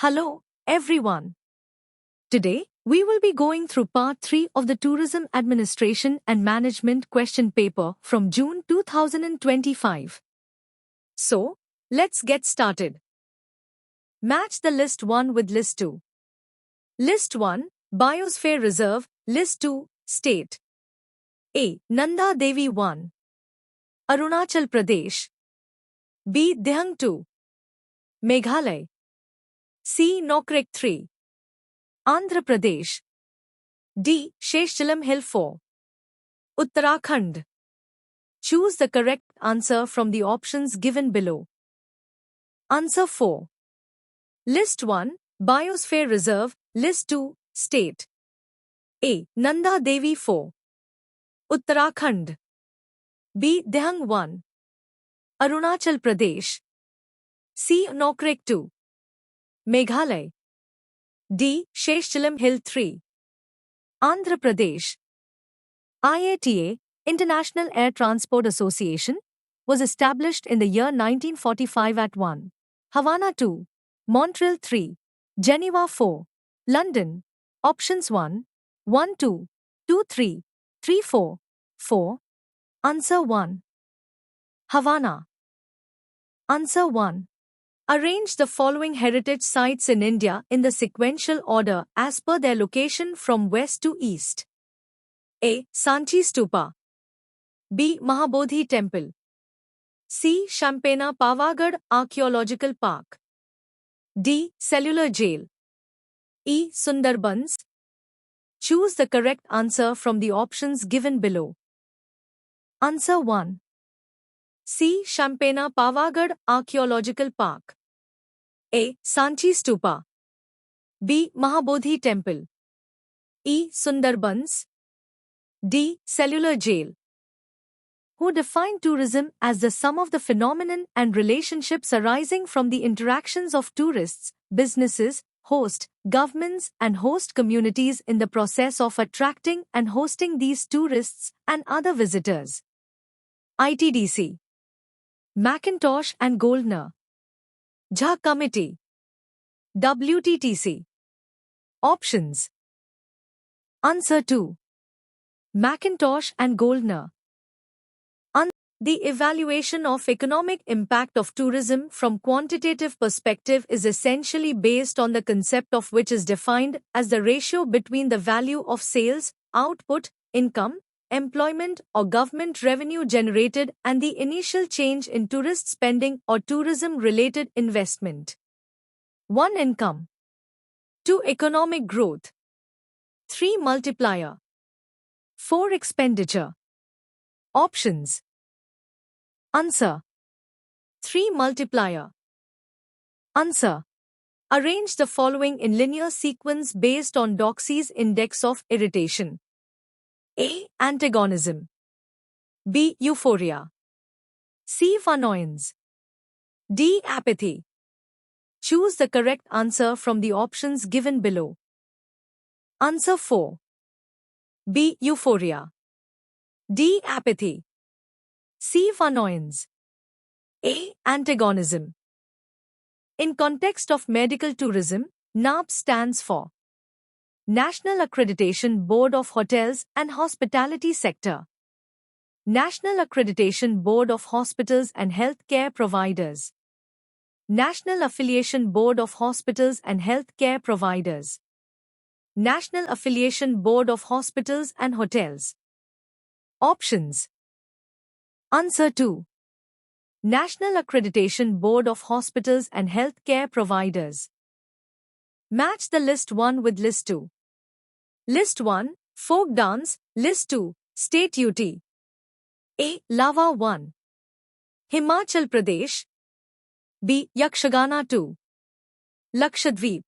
Hello, everyone. Today, we will be going through part 3 of the Tourism Administration and Management question paper from June 2025. So, let's get started. Match the List 1 with List 2. List 1, Biosphere Reserve, List 2, State. A. Nanda Devi 1. Arunachal Pradesh. B. Dihang 2. Meghalaya. C. Nokrek 3. Andhra Pradesh. D. Sheshchalam Hill 4. Uttarakhand. Choose the correct answer from the options given below. Answer 4. List 1, Biosphere Reserve, List 2, State. A. Nanda Devi 4. Uttarakhand. B. Dihang 1. Arunachal Pradesh. C. Nokrek 2. Meghalaya. D. Sheshchalam Hill 3. Andhra Pradesh. IATA, International Air Transport Association, was established in the year 1945 at 1. Havana 2. Montreal 3. Geneva 4. London. Options 1, 1 2, 2 3, 3 4, 4. Answer 1. Havana. Answer 1. Arrange the following heritage sites in India in the sequential order as per their location from west to east. A. Sanchi Stupa. B. Mahabodhi Temple. C. Champena Pavagadh Archaeological Park. D. Cellular Jail. E. Sundarbans. Choose the correct answer from the options given below. Answer 1. C. Champena Pavagadh Archaeological Park. A. Sanchi Stupa. B. Mahabodhi Temple. E. Sundarbans. D. Cellular Jail. Who defined tourism as the sum of the phenomenon and relationships arising from the interactions of tourists, businesses, host, governments and host communities in the process of attracting and hosting these tourists and other visitors. ITDC. Mackintosh and Goldner. Jha Committee. WTTC. Options. Answer 2. Mackintosh and Goldner. The evaluation of economic impact of tourism from quantitative perspective is essentially based on the concept of which is defined as the ratio between the value of sales, output, income, employment or government revenue generated and the initial change in tourist spending or tourism-related investment. 1. Income. 2. Economic growth. 3. Multiplier. 4. Expenditure. Options. Answer. 3. Multiplier. Answer. Arrange the following in linear sequence based on Doxy's index of irritation. A. Antagonism. B. Euphoria. C. Annoyance. D. Apathy. Choose the correct answer from the options given below. Answer 4. B. Euphoria. D. Apathy. C. Annoyance. A. Antagonism. In context of medical tourism, NAB stands for National Accreditation Board of Hotels and Hospitality Sector. National Accreditation Board of Hospitals and Healthcare Providers. National Affiliation Board of Hospitals and Healthcare Providers. National Affiliation Board of Hospitals and Hotels. Options. Answer 2. National Accreditation Board of Hospitals and Healthcare Providers. Match the List 1 with List 2. List 1, Folk Dance, List 2, State UT. A. Lava 1. Himachal Pradesh. B. Yakshagana 2. Lakshadweep.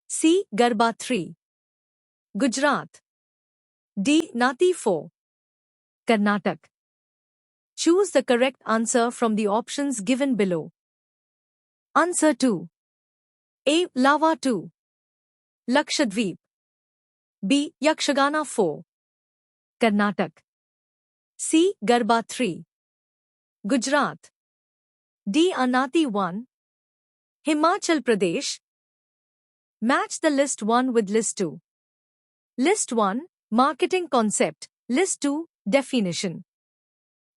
C. Garba 3. Gujarat. D. Nati 4. Karnataka. Choose the correct answer from the options given below. Answer 2. A. Lava 2. Lakshadweep. B. Yakshagana 4. Karnataka. C. Garba 3. Gujarat. D. Anati 1. Himachal Pradesh. Match the list 1 with list 2. List 1, marketing concept. List 2, definition.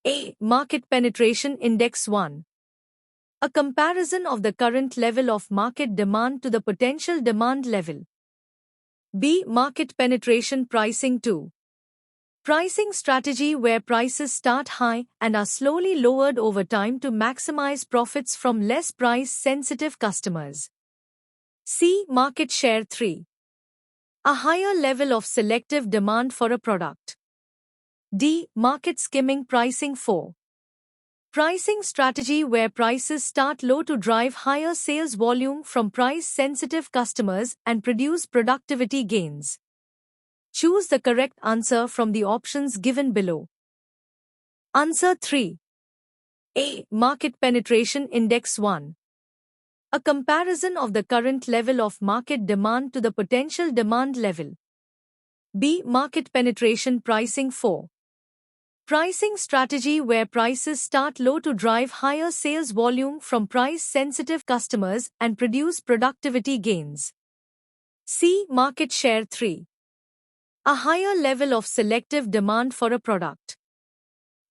A. Market penetration index 1. A comparison of the current level of market demand to the potential demand level. B. Market penetration pricing 2. Pricing strategy where prices start high and are slowly lowered over time to maximize profits from less price-sensitive customers. C. Market share 3. A higher level of selective demand for a product. D. Market skimming pricing 4. Pricing strategy where prices start low to drive higher sales volume from price-sensitive customers and produce productivity gains. Choose the correct answer from the options given below. Answer 3. A. Market penetration index 1. A comparison of the current level of market demand to the potential demand level. B. Market penetration pricing 4. Pricing strategy where prices start low to drive higher sales volume from price-sensitive customers and produce productivity gains. C. Market share 3. A higher level of selective demand for a product.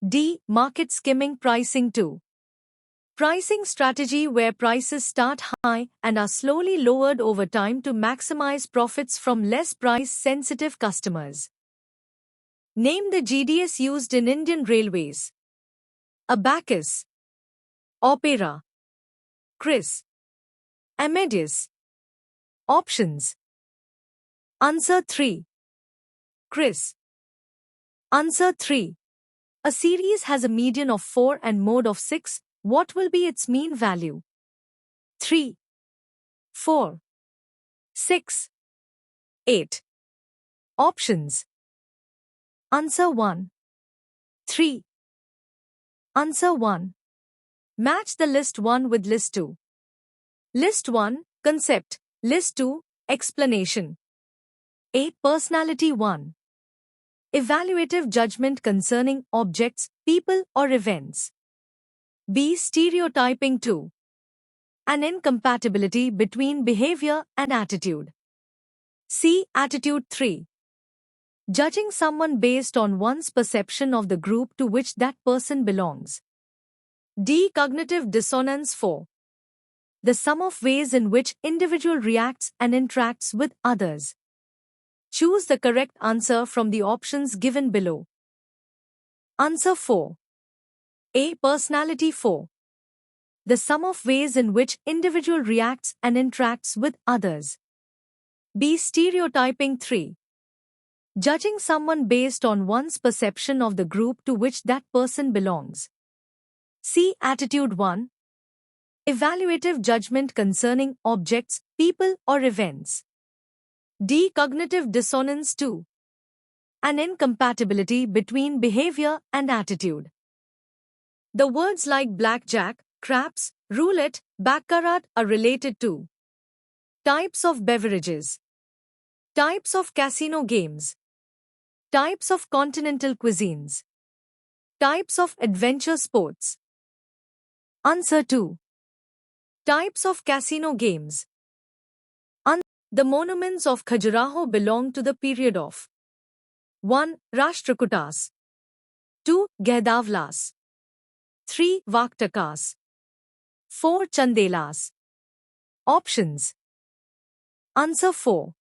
D. Market skimming pricing 2. Pricing strategy where prices start high and are slowly lowered over time to maximize profits from less price-sensitive customers. Name the GDS used in Indian Railways. Abacus, Opera, Chris, Amadeus. Options. Answer 3. Chris. Answer 3. A series has a median of 4 and mode of 6. What will be its mean value? 3, 4, 6, 8. Options. Answer 1. 3. Answer 1. Match the list 1 with list 2. List 1, concept. List 2, explanation. A. Personality 1. Evaluative judgment concerning objects, people or events. B. Stereotyping 2. An incompatibility between behavior and attitude. C. Attitude 3. Judging someone based on one's perception of the group to which that person belongs. D. Cognitive dissonance 4. The sum of ways in which individual reacts and interacts with others. Choose the correct answer from the options given below. Answer 4. A. Personality 4. The sum of ways in which individual reacts and interacts with others. B. Stereotyping 3. Judging someone based on one's perception of the group to which that person belongs. C. Attitude 1. Evaluative judgment concerning objects, people or events. D. Cognitive dissonance 2. An incompatibility between behavior and attitude. The words like blackjack, craps, roulette, baccarat are related to types of beverages, types of casino games, types of continental cuisines, types of adventure sports. Answer 2. Types of casino games. The monuments of Khajuraho belong to the period of 1. Rashtrakutas, 2. Gahdavlas, 3. Vaktakas, 4. Chandelas. Options. Answer 4.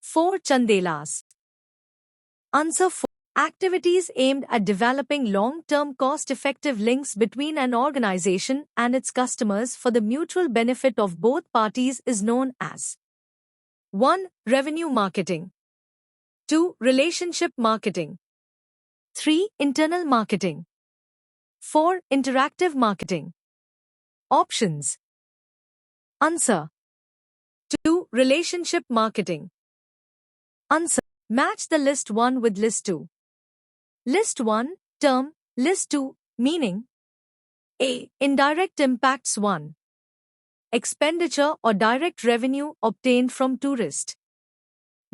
4. Chandelas. Answer 4. Activities aimed at developing long-term cost-effective links between an organization and its customers for the mutual benefit of both parties is known as 1. Revenue marketing, 2. Relationship marketing, 3. Internal marketing, 4. Interactive marketing. Options. Answer. 2. Relationship marketing. Answer. Match the list 1 with list 2. List 1, term, list 2, meaning. A. Indirect impacts 1. Expenditure or direct revenue obtained from tourist.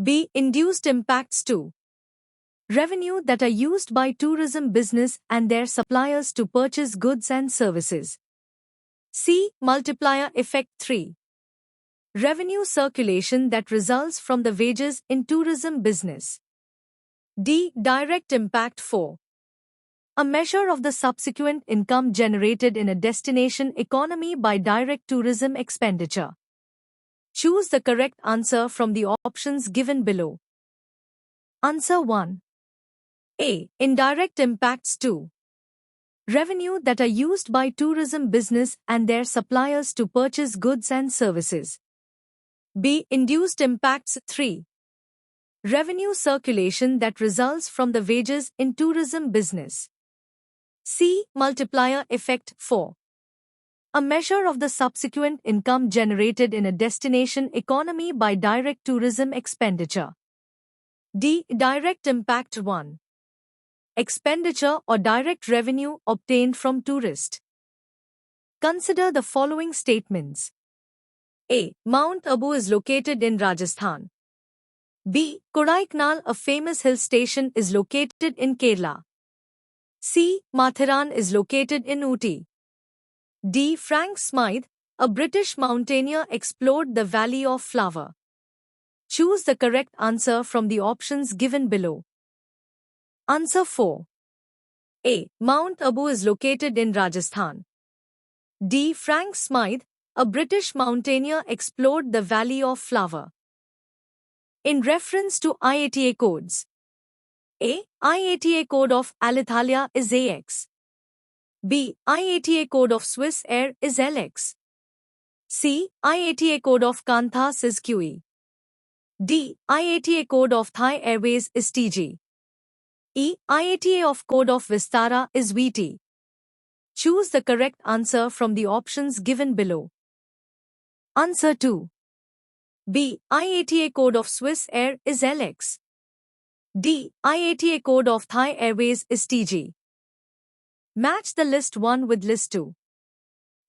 B. Induced impacts 2. Revenue that are used by tourism business and their suppliers to purchase goods and services. C. Multiplier effect 3. Revenue circulation that results from the wages in tourism business. D. Direct impact. 4. A measure of the subsequent income generated in a destination economy by direct tourism expenditure. Choose the correct answer from the options given below. Answer 1. A. Indirect impacts. 2. Revenue that are used by tourism business and their suppliers to purchase goods and services. B. Induced impacts. 3. Revenue circulation that results from the wages in tourism business. C. Multiplier effect. 4. A measure of the subsequent income generated in a destination economy by direct tourism expenditure. D. Direct impact. 1. Expenditure or direct revenue obtained from tourist. Consider the following statements. A. Mount Abu is located in Rajasthan. B. Kodaikanal, a famous hill station, is located in Kerala. C. Mathiran is located in Ooty. D. Frank Smythe, a British mountaineer, explored the Valley of Flower. Choose the correct answer from the options given below. Answer 4. A. Mount Abu is located in Rajasthan. D. Frank Smythe, a British mountaineer, explored the Valley of Flower. In reference to IATA codes. A. IATA code of Alitalia is AX. B. IATA code of Swiss Air is LX. C. IATA code of Qantas is QE. D. IATA code of Thai Airways is TG. E. IATA of code of Vistara is VT. Choose the correct answer from the options given below. Answer 2. B. IATA code of Swiss Air is LX. D. IATA code of Thai Airways is TG. Match the list 1 with list 2.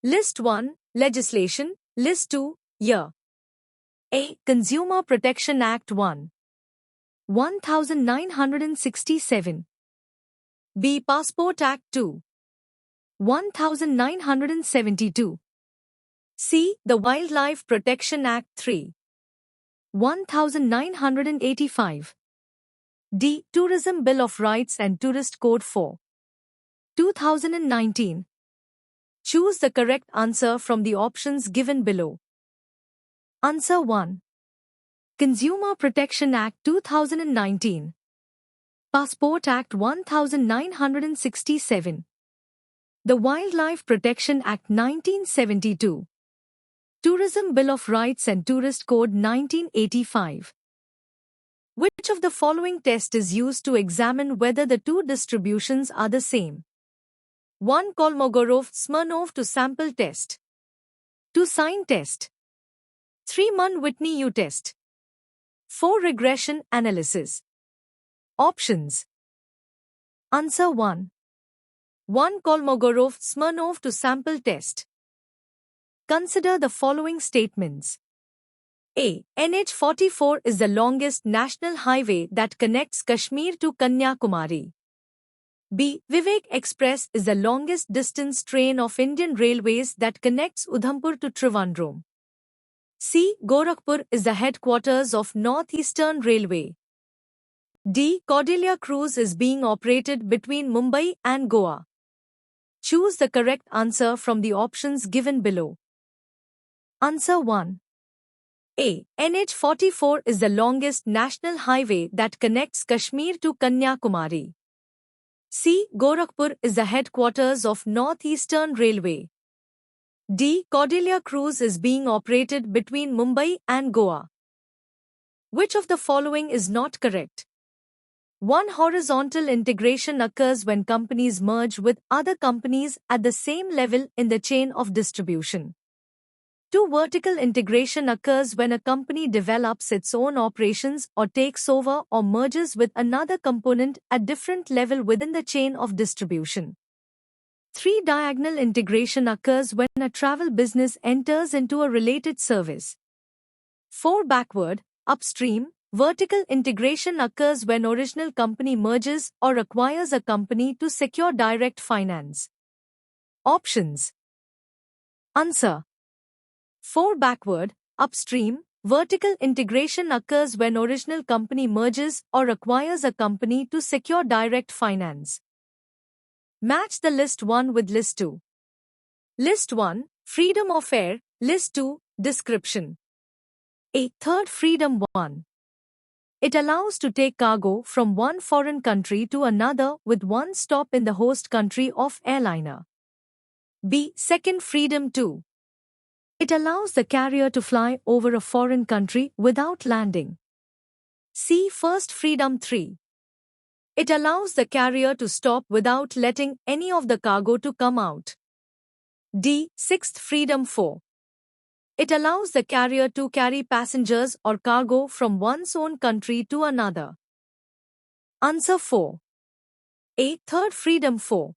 List 1, legislation. List 2, year. A. Consumer Protection Act 1. 1967. B. Passport Act 2. 1972. C. The Wildlife Protection Act 3. 1985. D. Tourism Bill of Rights and Tourist Code 4. 2019. Choose the correct answer from the options given below. Answer 1. Consumer Protection Act 2019. Passport Act 1967. The Wildlife Protection Act 1972. Tourism Bill of Rights and Tourist Code 1985. Which of the following test is used to examine whether the two distributions are the same? 1. Kolmogorov-Smirnov to sample test. 2. Sign test. 3. Mann-Whitney U test. 4. Regression analysis. Options. Answer 1. 1. Kolmogorov-Smirnov to sample test. Consider the following statements. A. NH44 is the longest national highway that connects Kashmir to Kanyakumari. B. Vivek Express is the longest distance train of Indian Railways that connects Udhampur to Trivandrum. C. Gorakhpur is the headquarters of Northeastern Railway. D. Cordelia Cruise is being operated between Mumbai and Goa. Choose the correct answer from the options given below. Answer 1. A. NH44 is the longest national highway that connects Kashmir to Kanyakumari. C. Gorakhpur is the headquarters of Northeastern Railway. D. Cordelia Cruise is being operated between Mumbai and Goa. Which of the following is not correct? 1. Horizontal integration occurs when companies merge with other companies at the same level in the chain of distribution. 2. Vertical integration occurs when a company develops its own operations or takes over or merges with another component at different level within the chain of distribution. 3. Diagonal integration occurs when a travel business enters into a related service. 4. Backward, upstream, vertical integration occurs when original company merges or acquires a company to secure direct finance. Options. Answer. 4. Backward, Upstream, vertical integration occurs when original company merges or acquires a company to secure direct finance. Match the List 1 with List 2. List 1, Freedom of Air. List 2, Description. A. Third Freedom 1. It allows to take cargo from one foreign country to another with one stop in the host country of airliner. B. Second Freedom 2. It allows the carrier to fly over a foreign country without landing. C. First Freedom 3. It allows the carrier to stop without letting any of the cargo to come out. D. Sixth Freedom 4. It allows the carrier to carry passengers or cargo from one's own country to another. Answer 4. A. Third Freedom 4.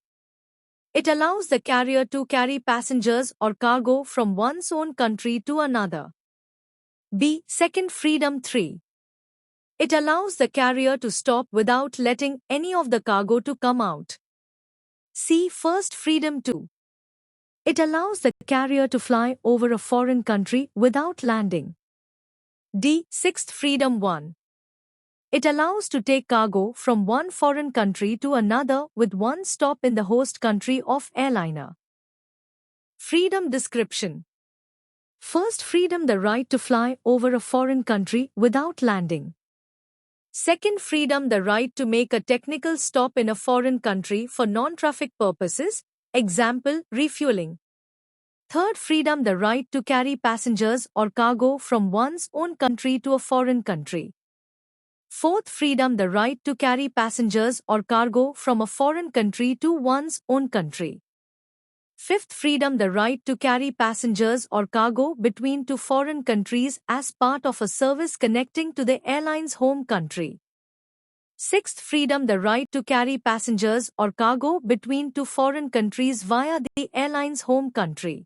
It allows the carrier to carry passengers or cargo from one's own country to another. B. Second Freedom 3. It allows the carrier to stop without letting any of the cargo to come out. C. First Freedom 2. It allows the carrier to fly over a foreign country without landing. D. Sixth Freedom 1. It allows to take cargo from one foreign country to another with one stop in the host country of airliner. Freedom Description. First Freedom, the right to fly over a foreign country without landing. Second Freedom, the right to make a technical stop in a foreign country for non-traffic purposes, example, refueling. Third Freedom, the right to carry passengers or cargo from one's own country to a foreign country. Fourth Freedom, the right to carry passengers or cargo from a foreign country to one's own country. Fifth Freedom, the right to carry passengers or cargo between two foreign countries as part of a service connecting to the airline's home country. Sixth Freedom, the right to carry passengers or cargo between two foreign countries via the airline's home country.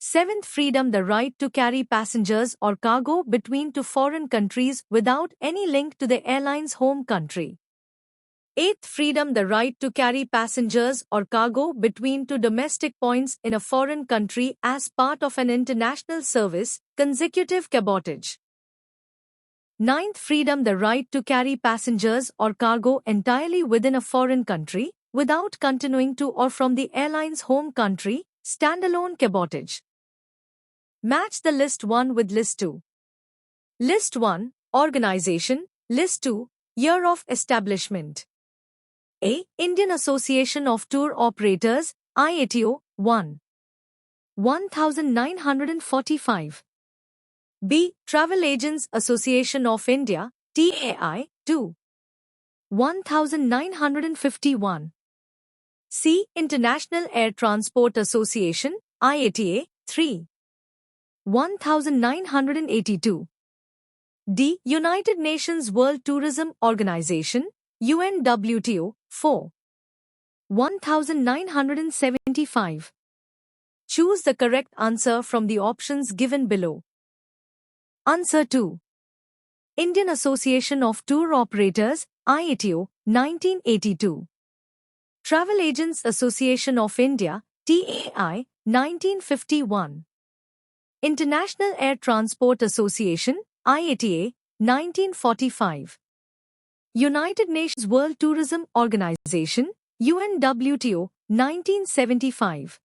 Seventh Freedom, the right to carry passengers or cargo between two foreign countries without any link to the airline's home country. Eighth Freedom, the right to carry passengers or cargo between two domestic points in a foreign country as part of an international service, consecutive cabotage. Ninth Freedom, the right to carry passengers or cargo entirely within a foreign country, without continuing to or from the airline's home country, standalone cabotage. Match the List 1 with List 2. List 1, Organization. List 2, Year of Establishment. A. Indian Association of Tour Operators, IATO, 1. 1945. B. Travel Agents Association of India, TAI, 2. 1951. C. International Air Transport Association, IATA, 3. 1982. D. United Nations World Tourism Organization, UNWTO, 4. 1975. Choose the correct answer from the options given below. Answer 2. Indian Association of Tour Operators, IATO, 1982. Travel Agents Association of India, TAI, 1951. International Air Transport Association, IATA, 1945. United Nations World Tourism Organization, UNWTO, 1975.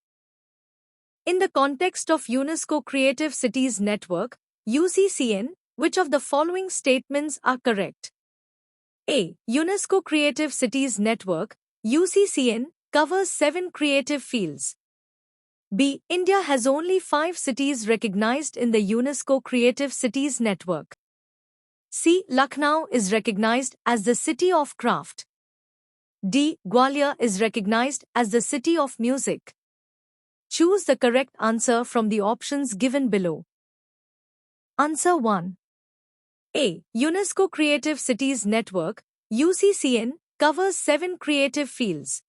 In the context of UNESCO Creative Cities Network, UCCN, which of the following statements are correct? A. UNESCO Creative Cities Network, UCCN, covers 7 creative fields. B. India has only 5 cities recognized in the UNESCO Creative Cities Network. C. Lucknow is recognized as the City of Craft. D. Gwalior is recognized as the City of Music. Choose the correct answer from the options given below. Answer 1. A. UNESCO Creative Cities Network, UCCN, covers 7 creative fields.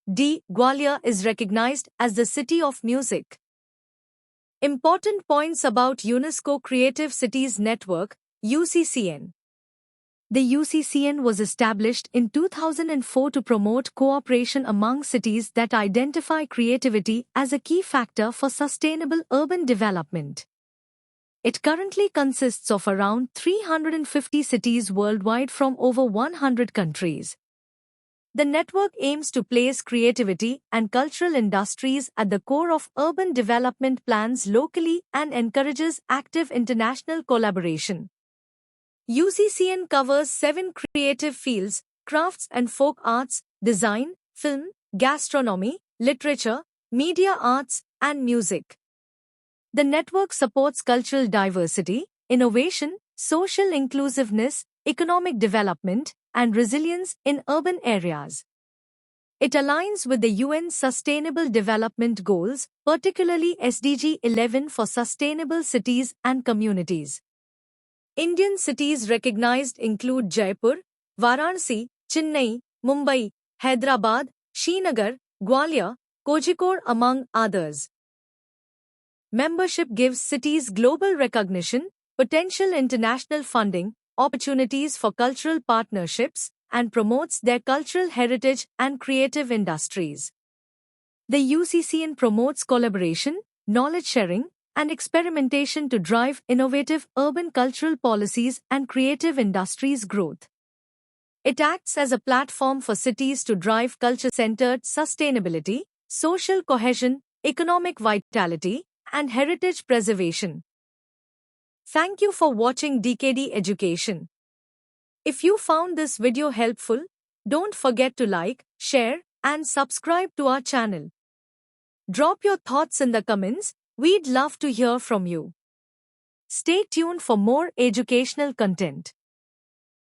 D. Gwalior is recognized as the City of Music. Important points about UNESCO Creative Cities Network, UCCN. The UCCN was established in 2004 to promote cooperation among cities that identify creativity as a key factor for sustainable urban development. It currently consists of around 350 cities worldwide from over 100 countries. The network aims to place creativity and cultural industries at the core of urban development plans locally and encourages active international collaboration. UCCN covers 7 creative fields: crafts and folk arts, design, film, gastronomy, literature, media arts, and music. The network supports cultural diversity, innovation, social inclusiveness, economic development, and resilience in urban areas. It aligns with the UN's Sustainable Development Goals, particularly SDG 11 for sustainable cities and communities. Indian cities recognized include Jaipur, Varanasi, Chennai, Mumbai, Hyderabad, Srinagar, Gwalior, Kozhikode, among others. Membership gives cities global recognition, potential international funding, opportunities for cultural partnerships, and promotes their cultural heritage and creative industries. The UCCN promotes collaboration, knowledge sharing, and experimentation to drive innovative urban cultural policies and creative industries growth. It acts as a platform for cities to drive culture-centered sustainability, social cohesion, economic vitality, and heritage preservation. Thank you for watching DKD Education. If you found this video helpful, don't forget to like, share, and subscribe to our channel. Drop your thoughts in the comments, we'd love to hear from you. Stay tuned for more educational content.